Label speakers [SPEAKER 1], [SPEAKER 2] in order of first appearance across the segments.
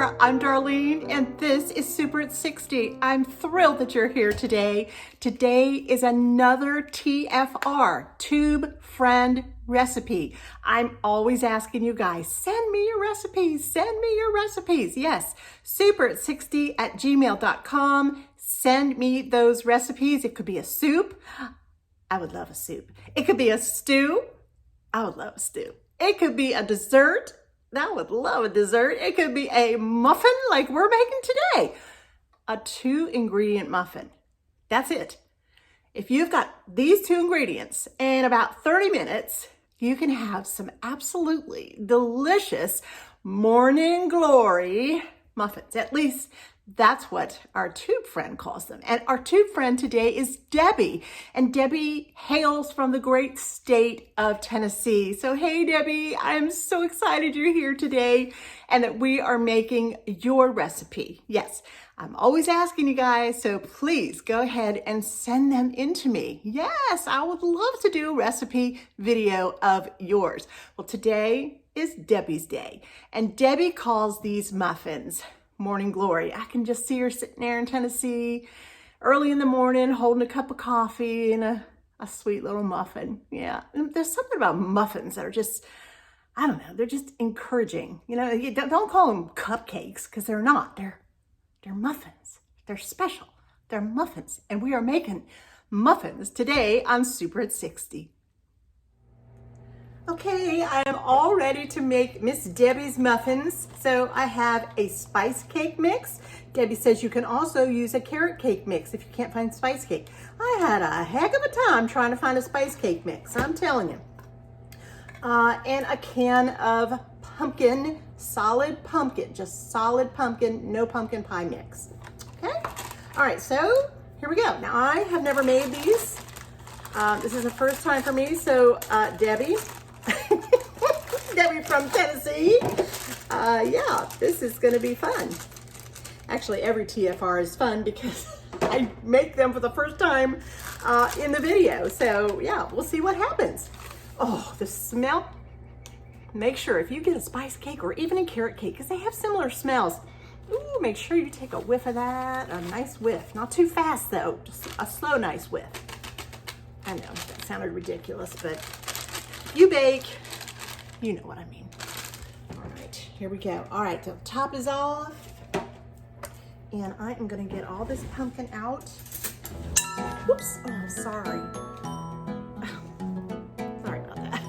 [SPEAKER 1] there. I'm Darlene, and this is Super at 60. I'm thrilled that you're here today. Today is another TFR, Tube Friend Recipe. I'm always asking you guys, send me your recipes, send me your recipes. Yes, superat60@gmail.com. Send me those recipes. It could be a soup. I would love a soup. It could be a stew. I would love a stew. It could be a dessert. I would love a dessert. It could be a muffin like we're making today. A 2-ingredient muffin. That's it. If you've got these 2 ingredients in about 30 minutes, you can have some absolutely delicious morning glory muffins. At least that's what our tube friend calls them. And our tube friend today is Debbie. And Debbie hails from the great state of Tennessee. So hey, Debbie, I'm so excited you're here today and that we are making your recipe. Yes, I'm always asking you guys, so please go ahead and send them in to me. Yes, I would love to do a recipe video of yours. Well, today is Debbie's day. And Debbie calls these muffins morning glory. I can just see her sitting there in Tennessee early in the morning holding a cup of coffee and a sweet little muffin. Yeah, and there's something about muffins that are just, I don't know, they're just encouraging. You know, you don't call them cupcakes because they're not. They're muffins. They're special. They're muffins. And we are making muffins today on Super at 60. Okay, I am all ready to make Miss Debbie's muffins. So I have a spice cake mix. Debbie says you can also use a carrot cake mix if you can't find spice cake. I had a heck of a time trying to find a spice cake mix, I'm telling you. And a can of pumpkin, solid pumpkin, just solid pumpkin, no pumpkin pie mix. Okay, all right, so here we go. Now I have never made these. This is the first time for me, so Debbie, Debbie from Tennessee. Yeah, this is gonna be fun. Actually, every TFR is fun because I make them for the first time in the video. So yeah, we'll see what happens. Oh, the smell. Make sure if you get a spice cake or even a carrot cake, because they have similar smells, ooh, make sure you take a whiff of that, a nice whiff. Not too fast though, just a slow, nice whiff. I know, that sounded ridiculous, but if you bake, you know what I mean. All right, here we go. All right, the top is off. And I am gonna get all this pumpkin out. Whoops, oh, sorry. Sorry about that.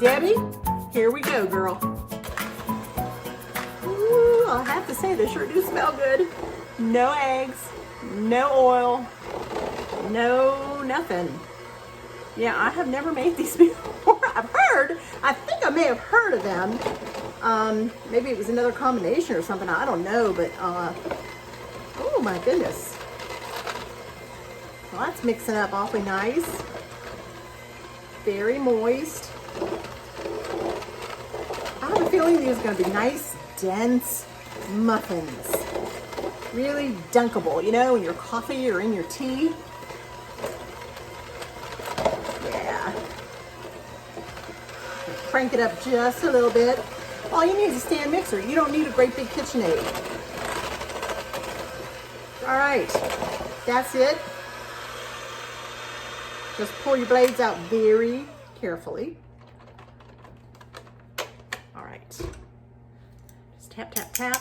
[SPEAKER 1] Debbie, here we go, girl. Ooh, I'll have to say, they sure do smell good. No eggs, no oil, no nothing. Yeah, I have never made these before. I think I may have heard of them. Maybe it was another combination or something, I don't know, but oh my goodness. Well, that's mixing up awfully nice. Very moist. I have a feeling these are going to be nice, dense muffins. Really dunkable, you know, in your coffee or in your tea. Yeah. Crank it up just a little bit. All you need is a stand mixer. You don't need a great big KitchenAid. All right, that's it. Just pour your blades out very carefully. All right, just tap, tap, tap.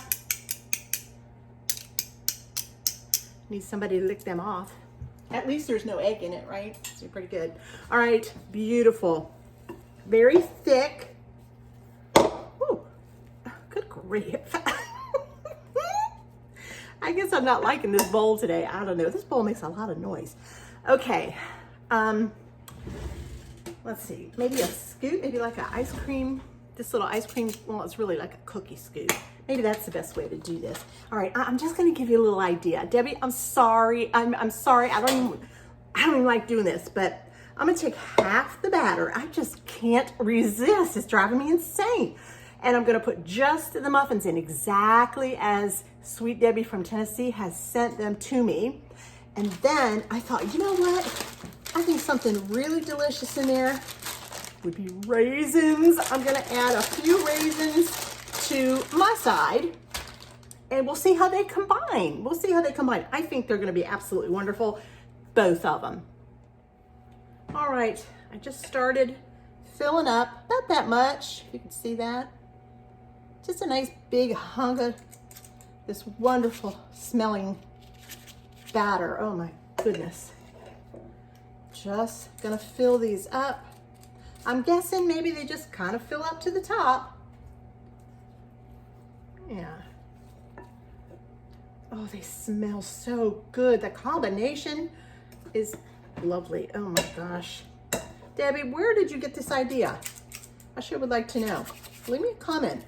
[SPEAKER 1] Need somebody to lick them off. At least there's no egg in it, right? So pretty good. All right, beautiful. Very thick. Ooh, good grief. I guess I'm not liking this bowl today. I don't know, this bowl makes a lot of noise. Okay, let's see, maybe a scoop, maybe like an ice cream, this little ice cream, well, it's really like a cookie scoop. Maybe that's the best way to do this. All right, I'm just gonna give you a little idea. Debbie, I'm sorry, I'm sorry, I don't even like doing this, but I'm gonna take half the batter. I just can't resist, it's driving me insane. And I'm gonna put just the muffins in exactly as Sweet Debbie from Tennessee has sent them to me. And then I thought, you know what? I think something really delicious in there would be raisins. I'm gonna add a few raisins to my side and we'll see how they combine. We'll see how they combine. I think they're gonna be absolutely wonderful, both of them. All right, I just started filling up, not that much, if you can see that. Just a nice big hunk of this wonderful smelling batter. Oh my goodness. Just gonna fill these up. I'm guessing maybe they just kind of fill up to the top. Yeah. Oh, they smell so good. The combination is lovely. Oh my gosh. Debbie, where did you get this idea? I sure would like to know. Leave me a comment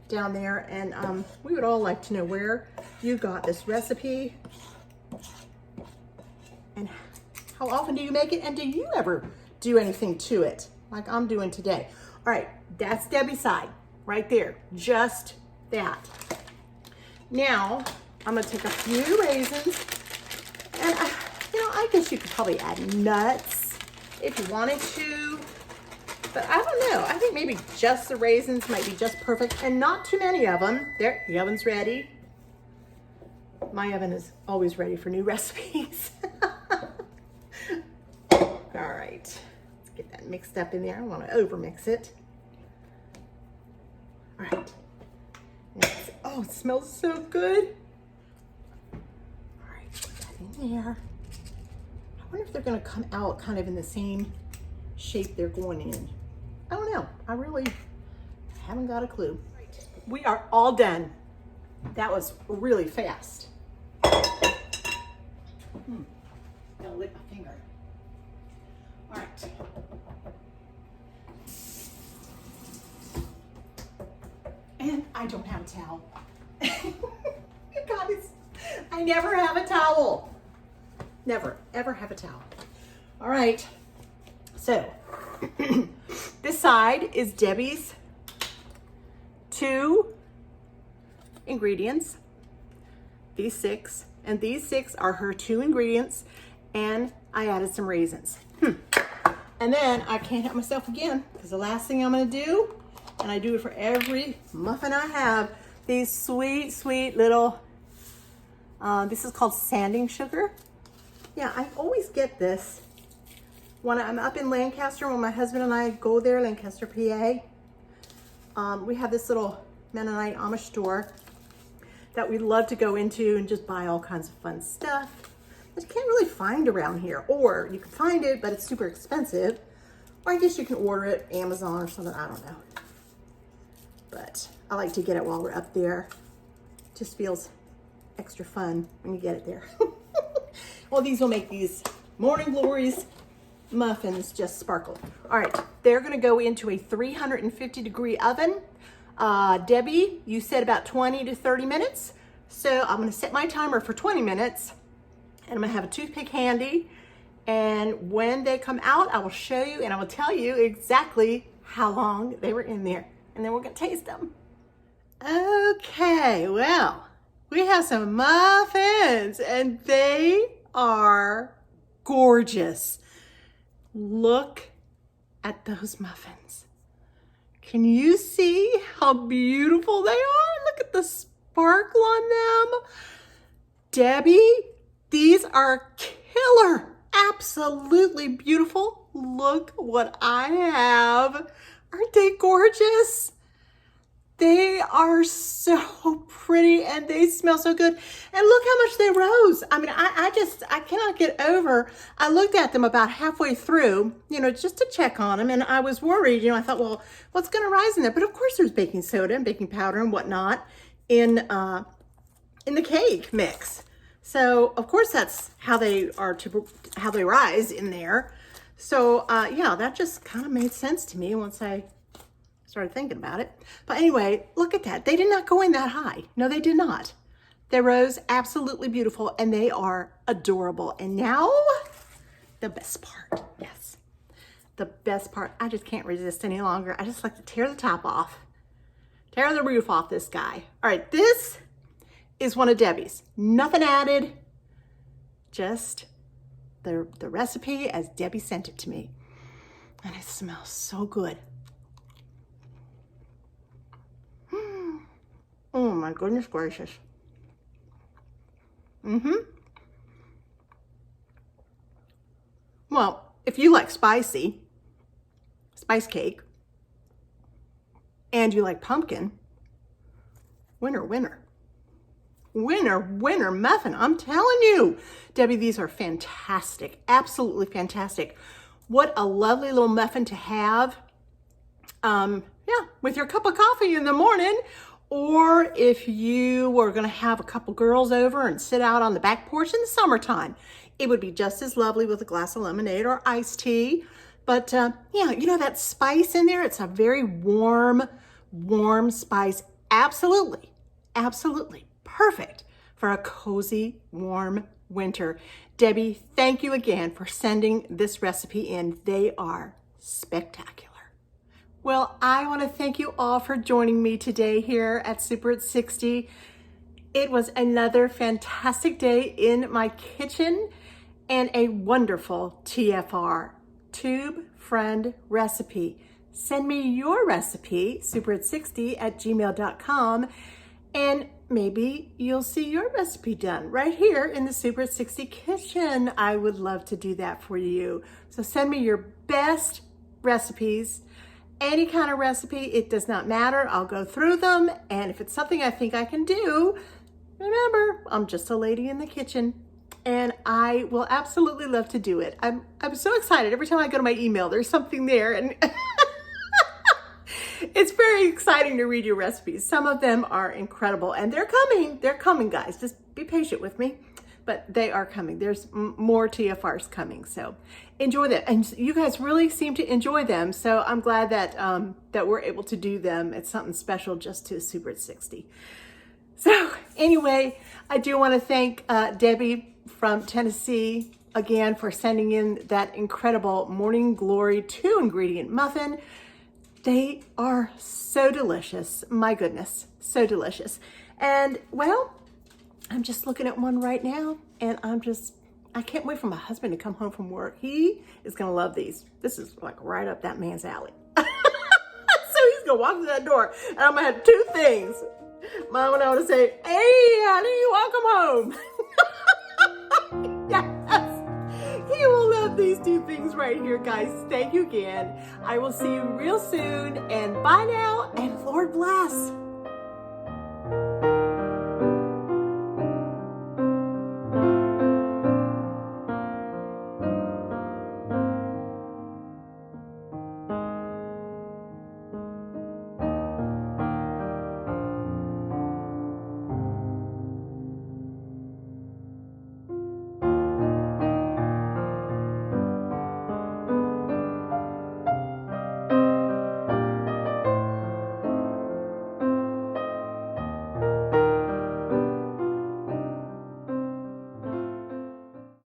[SPEAKER 1] down there, and we would all like to know where you got this recipe and how often do you make it, and do you ever do anything to it like I'm doing today? All right, that's Debbie's side right there, just that. Now I'm gonna take a few raisins, and I guess you could probably add nuts if you wanted to, but I don't know. I think maybe just the raisins might be just perfect, and not too many of them. There, the oven's ready. My oven is always ready for new recipes. All right, let's get that mixed up in there. I don't want to over mix it. All right. Oh, it smells so good. All right, put that in there. I wonder if they're going to come out kind of in the same shape they're going in. I don't know. I really haven't got a clue. We are all done. That was really fast. Gotta lick my finger. All right. And I don't have a towel. You guys, I never have a towel. Never, ever have a towel. All right. So this side is Debbie's 2 ingredients, these 6, and these 6 are her 2 ingredients, and I added some raisins. And then I can't help myself again, because the last thing I'm gonna do, and I do it for every muffin I have, these sweet, sweet little, this is called sanding sugar. Yeah, I always get this when I'm up in Lancaster, when my husband and I go there, Lancaster, PA. We have this little Mennonite Amish store that we love to go into and just buy all kinds of fun stuff that you can't really find around here. Or you can find it, but it's super expensive. Or I guess you can order it Amazon or something, I don't know. But I like to get it while we're up there. Just feels extra fun when you get it there. Well, these will make these Morning Glories muffins just sparkle. All right, they're gonna go into a 350-degree oven. Debbie, you said about 20 to 30 minutes. So I'm gonna set my timer for 20 minutes, and I'm gonna have a toothpick handy. And when they come out, I will show you and I will tell you exactly how long they were in there. And then we're gonna taste them. Okay, well, we have some muffins and they are gorgeous. Look at those muffins. Can you see how beautiful they are? Look at the sparkle on them. Debbie, these are killer. Absolutely beautiful. Look what I have. Aren't they gorgeous? They are so pretty and they smell so good. And look how much they rose. I mean, I cannot get over. I looked at them about halfway through, just to check on them. And I was worried, I thought, well, what's going to rise in there? But of course there's baking soda and baking powder and whatnot in the cake mix. So of course that's how they rise in there. So yeah, that just kind of made sense to me once I started thinking about it. But anyway, look at that. They did not go in that high. No, they did not. They rose absolutely beautiful and they are adorable. And now the best part. Yes, the best part. I just can't resist any longer. I just like to tear the top off. Tear the roof off this guy. All right, this is one of Debbie's. Nothing added, just the recipe as Debbie sent it to me. And it smells so good. Oh my goodness gracious. Well, if you like spice cake, and you like pumpkin, winner, winner. Winner, winner muffin, I'm telling you. Debbie, these are fantastic, absolutely fantastic. What a lovely little muffin to have, with your cup of coffee in the morning, or if you were gonna have a couple girls over and sit out on the back porch in the summertime, it would be just as lovely with a glass of lemonade or iced tea. But yeah, you know that spice in there, it's a very warm spice. Absolutely, absolutely perfect for a cozy, warm winter. Debbie, thank you again for sending this recipe in. They are spectacular. Well, I want to thank you all for joining me today here at Super at 60. It was another fantastic day in my kitchen and a wonderful TFR, Tube Friend Recipe. Send me your recipe, superat60@gmail.com, and maybe you'll see your recipe done right here in the Super at 60 kitchen. I would love to do that for you. So send me your best recipes, any kind of recipe, it does not matter. I'll go through them, and if it's something I think I can do, remember, I'm just a lady in the kitchen, and I will absolutely love to do it. I'm so excited. Every time I go to my email, there's something there, and it's very exciting to read your recipes. Some of them are incredible, and they're coming. They're coming, guys. Just be patient with me, but they are coming. There's more TFRs coming, so enjoy them. And you guys really seem to enjoy them, so I'm glad that that we're able to do them. It's something special just to Super at 60. So anyway, I do want to thank Debbie from Tennessee again for sending in that incredible Morning Glory 2-ingredient muffin. They are so delicious. My goodness, so delicious. And well, I'm just looking at one right now, and I can't wait for my husband to come home from work. He is gonna love these. This is like right up that man's alley. So he's gonna walk through that door, and I'm gonna have two things. Mom and I want to say, "Hey, honey, welcome home." Yes. He will love these two things right here, guys. Thank you again. I will see you real soon, and bye now, and Lord bless.